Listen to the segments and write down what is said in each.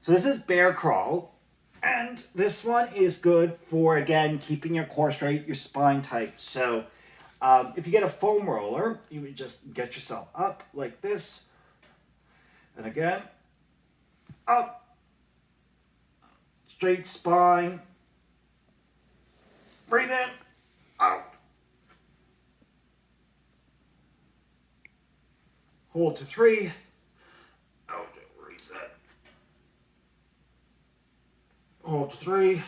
So this is bear crawl. And this one is good for, again, keeping your core straight, your spine tight. So if you get a foam roller, you would just get yourself up like this. And again, up, straight spine. Breathe in, out. Hold to 3. Out, reset. Hold to 3. Reset.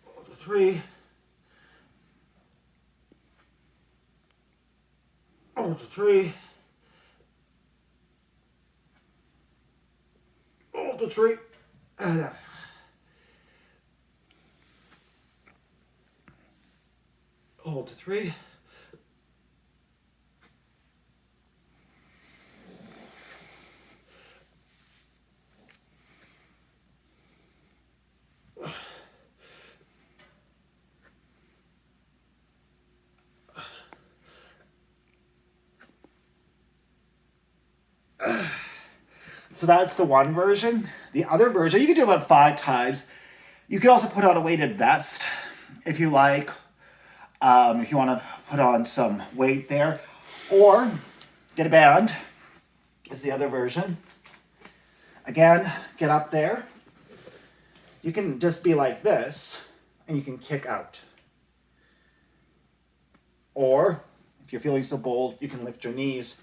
Hold to 3. Hold to 3. Hold to 3. And out. Hold to 3. So that's the one version. The other version, you can do about 5 times. You can also put on a weighted vest if you like. If you want to put on some weight there. Or get a band is the other version. Again, get up there. You can just be like this and you can kick out. Or if you're feeling so bold, you can lift your knees.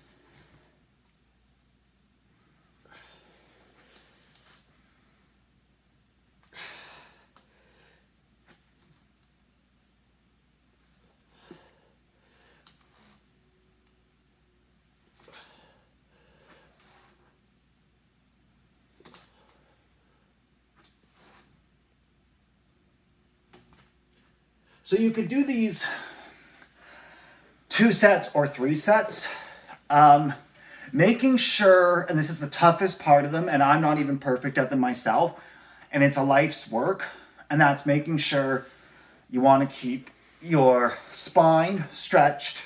So you could do these 2 sets or 3 sets, making sure, and this is the toughest part of them, and I'm not even perfect at them myself, and it's a life's work, and that's making sure you want to keep your spine stretched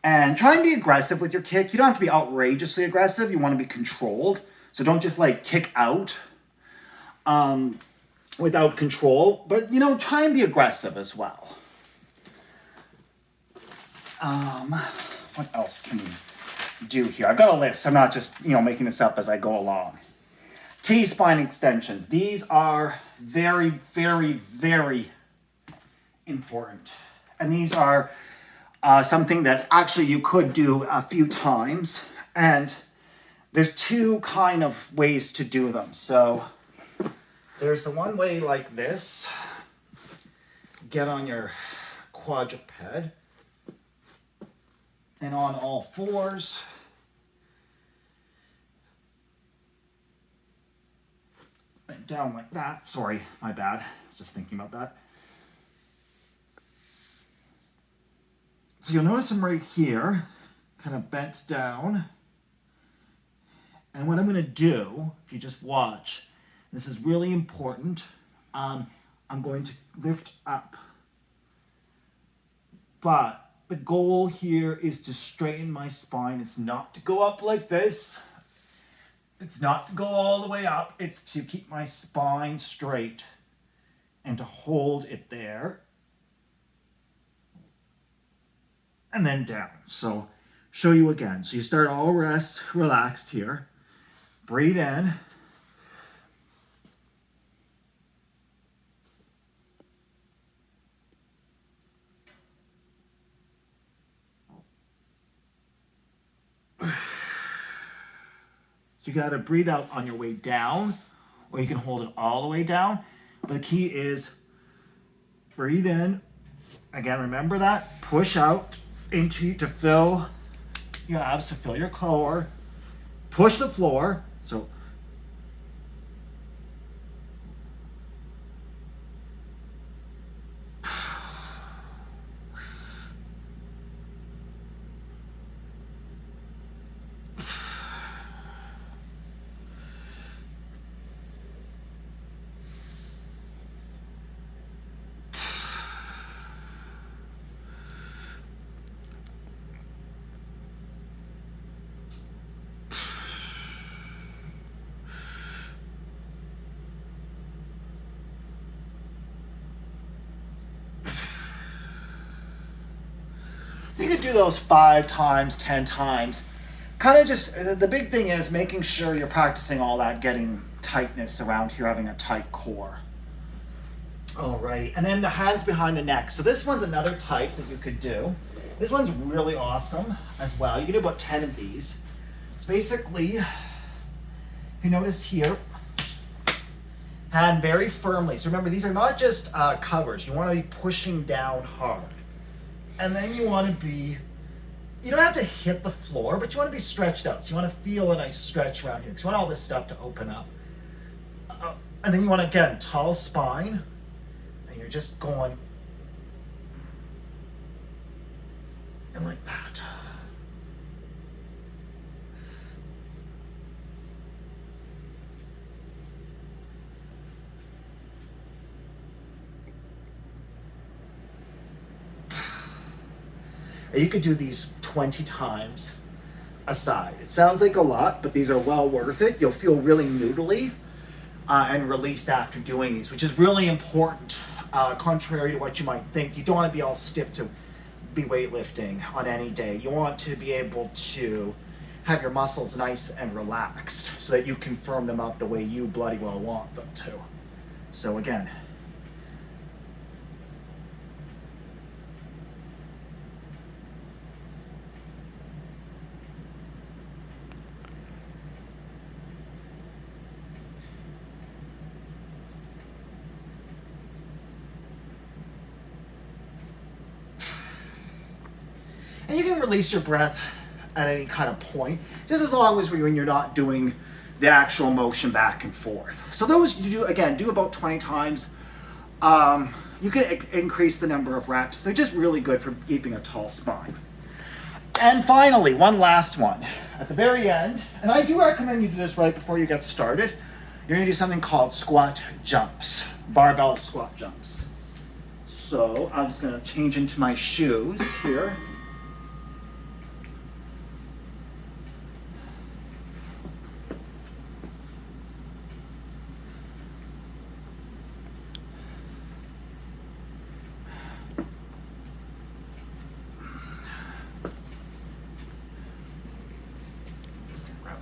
and try and be aggressive with your kick. You don't have to be outrageously aggressive. You want to be controlled. So don't just like kick out without control, but try and be aggressive as well. What else can we do here? I've got a list. I'm not just, making this up as I go along. T-spine extensions. These are very, very, very important. And these are something that actually you could do a few times. And there's 2 kind of ways to do them. So there's the one way like this. Get on your quadruped and on all 4s. And down like that. Sorry, my bad. I was just thinking about that. So you'll notice I'm right here, kind of bent down. And what I'm going to do, if you just watch, this is really important. I'm going to lift up. But the goal here is to straighten my spine. It's not to go up like this. It's not to go all the way up. It's to keep my spine straight and to hold it there. And then down. So show you again. So you start all relaxed here. Breathe in. You can either breathe out on your way down, or you can hold it all the way down. But the key is breathe in. Again, remember that. Push out to fill your abs, to fill your core. Push the floor. So could do those 5 times, 10 times. Kind of just, the big thing is making sure you're practicing all that, getting tightness around here, having a tight core. Alrighty, and then the hands behind the neck. So this one's another type that you could do. This one's really awesome as well. You can do about 10 of these. It's basically, if you notice here, hand very firmly. So remember, these are not just covers. You want to be pushing down hard. And then you want to be, you don't have to hit the floor, but you want to be stretched out. So you want to feel a nice stretch around here because you want all this stuff to open up. And then you want to, again, tall spine. And you're just going and like that. You could do these 20 times a side. It sounds like a lot, but these are well worth it. You'll feel really noodly and released after doing these, which is really important. Contrary to what you might think, you don't want to be all stiff to be weightlifting on any day. You want to be able to have your muscles nice and relaxed so that you can firm them up the way you bloody well want them to. So again, and you can release your breath at any kind of point, just as long as when you're not doing the actual motion back and forth. So those you do, again, do about 20 times. You can increase the number of reps. They're just really good for keeping a tall spine. And finally, one last one. At the very end, and I do recommend you do this right before you get started, you're gonna do something called squat jumps, barbell squat jumps. So I'm just gonna change into my shoes here.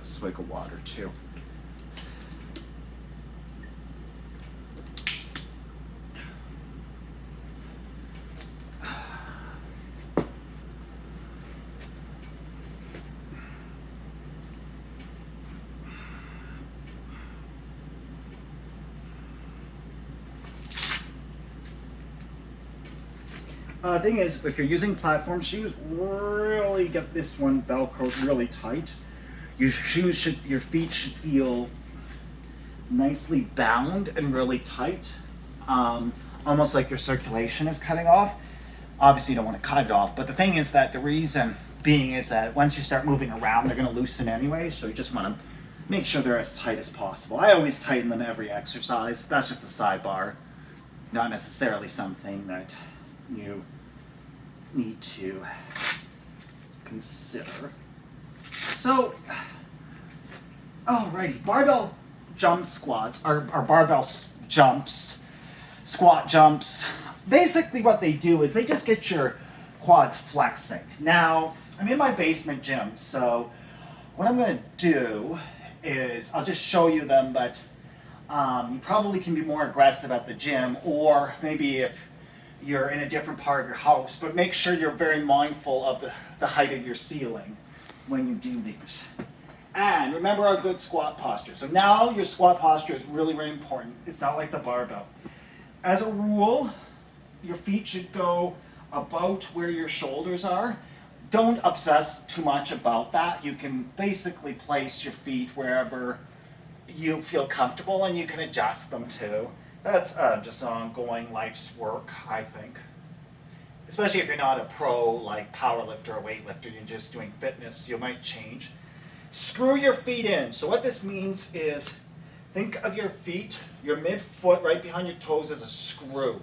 Swig of water too. The thing is, if you're using platform shoes, really get this one Velcroed really tight. Your feet should feel nicely bound and really tight, almost like your circulation is cutting off. Obviously, you don't want to cut it off, but the thing is that the reason being is that once you start moving around, they're going to loosen anyway, so you just want to make sure they're as tight as possible. I always tighten them every exercise. That's just a sidebar, not necessarily something that you need to consider. So, alrighty, barbell jump squats are barbell jumps, squat jumps. Basically what they do is they just get your quads flexing. Now, I'm in my basement gym, so what I'm gonna do is, I'll just show you them, but you probably can be more aggressive at the gym, or maybe if you're in a different part of your house, but make sure you're very mindful of the height of your ceiling when you do these. And remember our good squat posture. So now your squat posture is really, really important. It's not like the barbell. As a rule, your feet should go about where your shoulders are. Don't obsess too much about that. You can basically place your feet wherever you feel comfortable, and you can adjust them too. That's just ongoing life's work, I think. Especially if you're not a pro, like power lifter or weightlifter, you're just doing fitness, you might change. Screw your feet in. So what this means is, think of your feet, your midfoot right behind your toes as a screw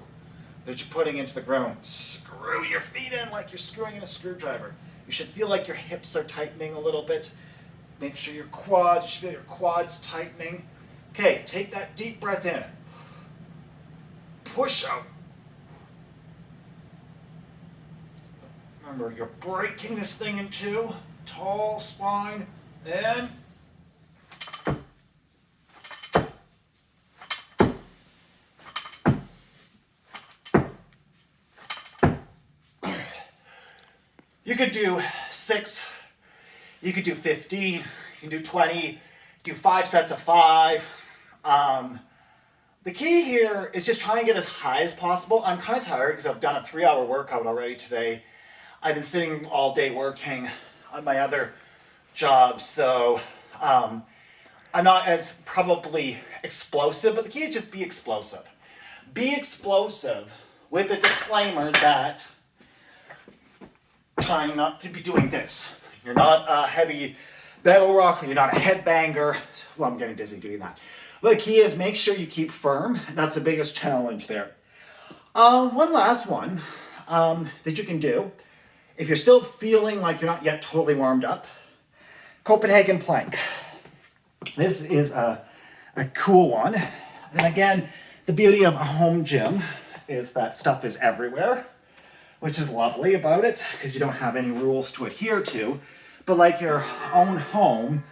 that you're putting into the ground. Screw your feet in like you're screwing in a screwdriver. You should feel like your hips are tightening a little bit. Make sure your quads, you should feel your quads tightening. Okay, take that deep breath in. Push out. Remember, you're breaking this thing in two. Tall spine, in. You could do 6, you could do 15, you can do 20, do 5 sets of 5. The key here is just try and get as high as possible. I'm kind of tired because I've done a 3-hour workout already today. I've been sitting all day working on my other job, so I'm not as probably explosive, but the key is just be explosive. Be explosive with a disclaimer that trying not to be doing this. You're not a heavy battle rocker, you're not a headbanger. Well, I'm getting dizzy doing that. But the key is make sure you keep firm. That's the biggest challenge there. One last one that you can do. If you're still feeling like you're not yet totally warmed up, Copenhagen plank. This is a cool one. And again, the beauty of a home gym is that stuff is everywhere, which is lovely about it because you don't have any rules to adhere to. But like your own home,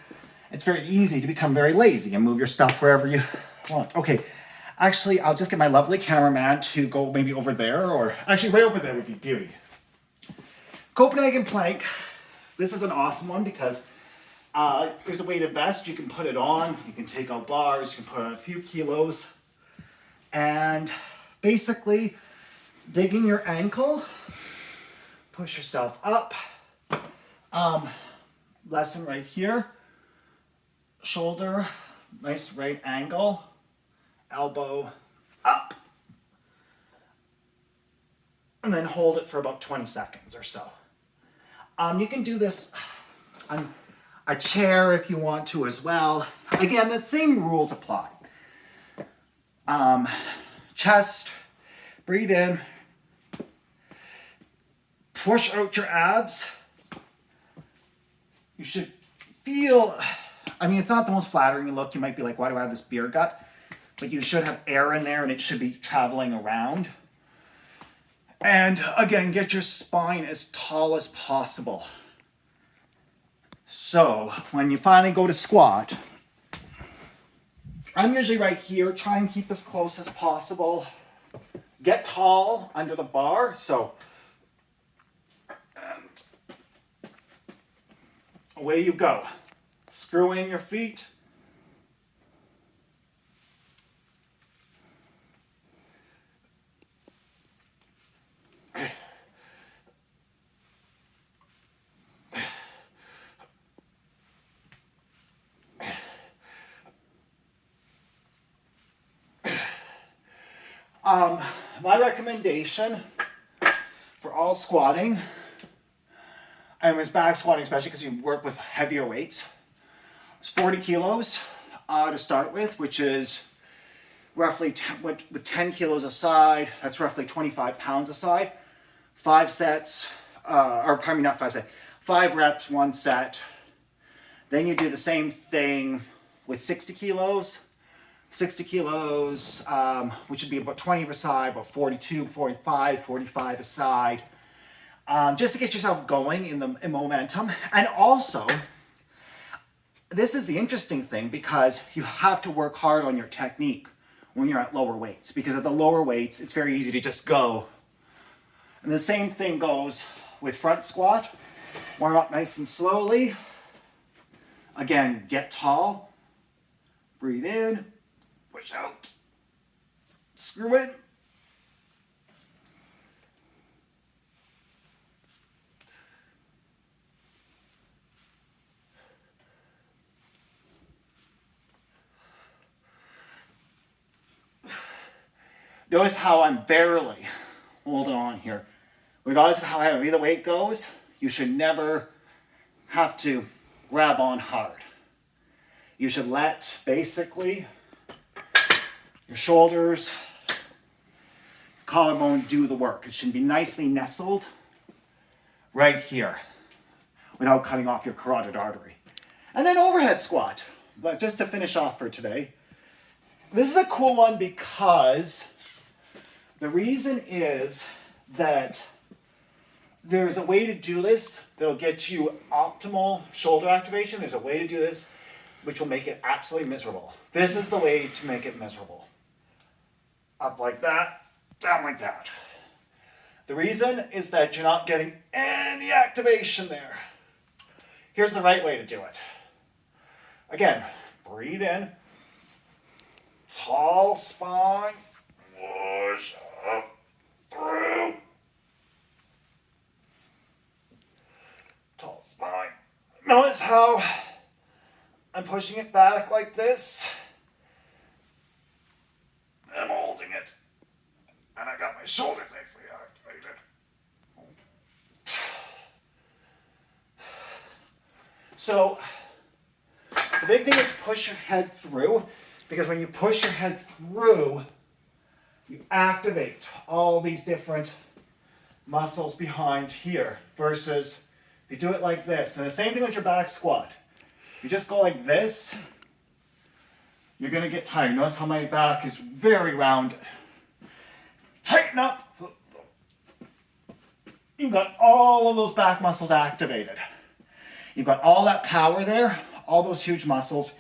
it's very easy to become very lazy and move your stuff wherever you want. Okay, actually, I'll just get my lovely cameraman to go maybe over there, or actually right over there would be beauty. Copenhagen plank. This is an awesome one because there's a weighted vest. You can put it on. You can take out bars. You can put on a few kilos. And basically, digging your ankle, push yourself up. Lesson right here. Shoulder, nice right angle, elbow up, and then hold it for about 20 seconds or so. You can do this on a chair if you want to as well. Again, the same rules apply. Chest, breathe in, push out your abs. You should feel, I mean, it's not the most flattering look. You might be like, why do I have this beer gut? But you should have air in there and it should be traveling around. And again, get your spine as tall as possible. So when you finally go to squat, I'm usually right here. Try and keep as close as possible. Get tall under the bar. So, and away you go. Screw in your feet. My recommendation for all squatting, and with back squatting especially because you work with heavier weights, is 40 kilos to start with, which is roughly, with 10 kilos a side, that's roughly 25 pounds a side. 5 sets, or pardon me, not 5 sets, 5 reps, 1 set. Then you do the same thing with 60 kilos. 60 kilos, which would be about 20 per side, about 42, 45, 45 a side, just to get yourself going in momentum. And also, this is the interesting thing because you have to work hard on your technique when you're at lower weights, because at the lower weights, it's very easy to just go. And the same thing goes with front squat. Warm up nice and slowly. Again, get tall, breathe in, push out, screw in. Notice how I'm barely holding on here. Regardless of how heavy the weight goes, you should never have to grab on hard. You should let basically your shoulders, collarbone do the work. It should be nicely nestled right here without cutting off your carotid artery. And then overhead squat, but just to finish off for today. This is a cool one because the reason is that there's a way to do this that'll get you optimal shoulder activation. There's a way to do this which will make it absolutely miserable. This is the way to make it miserable. Up like that, down like that. The reason is that you're not getting any activation there. Here's the right way to do it. Again, breathe in, tall spine, push up through. Tall spine. Notice how I'm pushing it back like this. I'm holding it. And I got my shoulders nicely activated. So, the big thing is push your head through, because when you push your head through, you activate all these different muscles behind here, versus if you do it like this. And the same thing with your back squat. You just go like this, you're going to get tired. Notice how my back is very rounded. Tighten up. You've got all of those back muscles activated. You've got all that power there, all those huge muscles,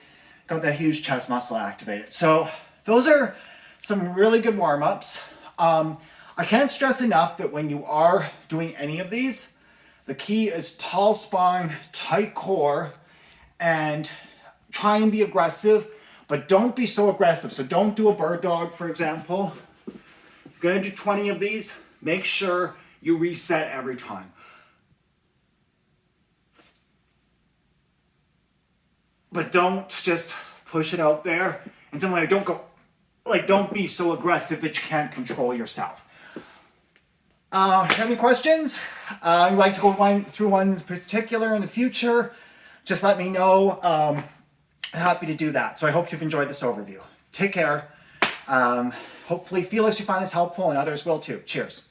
got that huge chest muscle activated. So those are some really good warm-ups. I can't stress enough that when you are doing any of these, the key is tall spine, tight core, and try and be aggressive, but don't be so aggressive. So don't do a bird dog, for example. If you're gonna do 20 of these, make sure you reset every time. But don't just push it out there. And similarly, don't be so aggressive that you can't control yourself. Have any questions? You'd like to go through one in particular in the future? Just let me know. I'm happy to do that. So I hope you've enjoyed this overview. Take care. Hopefully Felix, you find this helpful, and others will too. Cheers.